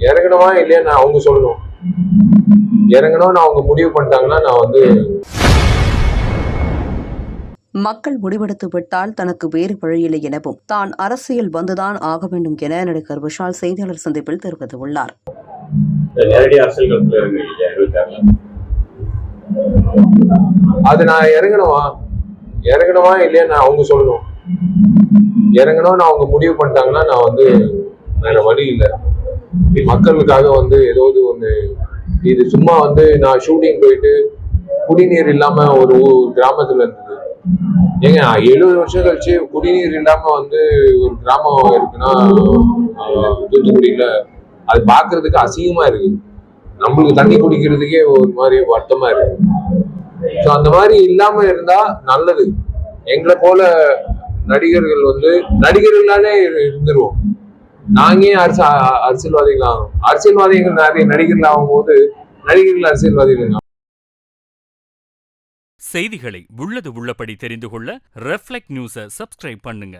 இறங்கணுமா இல்லையா நான் அவங்க சொல்லணும். இறங்கணும்னு அவங்க முடிவு பண்ணிட்டாங்கன்னா நான் வந்து மக்கள் முடிவெடுத்து விட்டால் தனக்கு வேறு வழியில்லை எனவும் தான் அரசியல் வந்துதான் ஆக வேண்டும் என நடிகர் விஷால் செய்தியாளர் சந்திப்பில் தெரிவித்துள்ளார். அது நான் இறங்கணுமா இல்லையா நான் அவங்க சொல்லணும். இறங்கணும்னு அவங்க முடிவு பண்ணிட்டாங்கன்னா நான் வந்து வேற வழி இல்லை. மக்களுக்காக வந்து ஏதாவது ஒண்ணு, இது சும்மா வந்து நான் ஷூட்டிங் போயிட்டு குடிநீர் இல்லாம ஒரு கிராமத்துல இருந்தது. ஏங்க 70 வருஷம் கழிச்சு குடிநீர் இல்லாம வந்து ஒரு கிராமம் இருக்குன்னா தூத்துக்குடியில அது பாக்குறதுக்கு அசிங்கமா இருக்கு. நம்மளுக்கு தண்ணி குடிக்கிறதுக்கே ஒரு மாதிரி வருத்தமா இருக்கு. ஸோ அந்த மாதிரி இல்லாம இருந்தா நல்லது. எங்களை போல நடிகர்கள் வந்து நடிகர்களாலே இருந்துருவோம். நாங்க அரசியல்வாதிகள் ஆகும். அரசியல்வாதிகள் நிறைய நடிகர்கள் ஆகும்போது நடிகர்கள் அரசியல்வாதிகள். செய்திகளை உள்ளது உள்ளபடி தெரிந்து கொள்ள ரெஃப்ளெக்ட் நியூஸை சப்ஸ்கிரைப் பண்ணுங்க.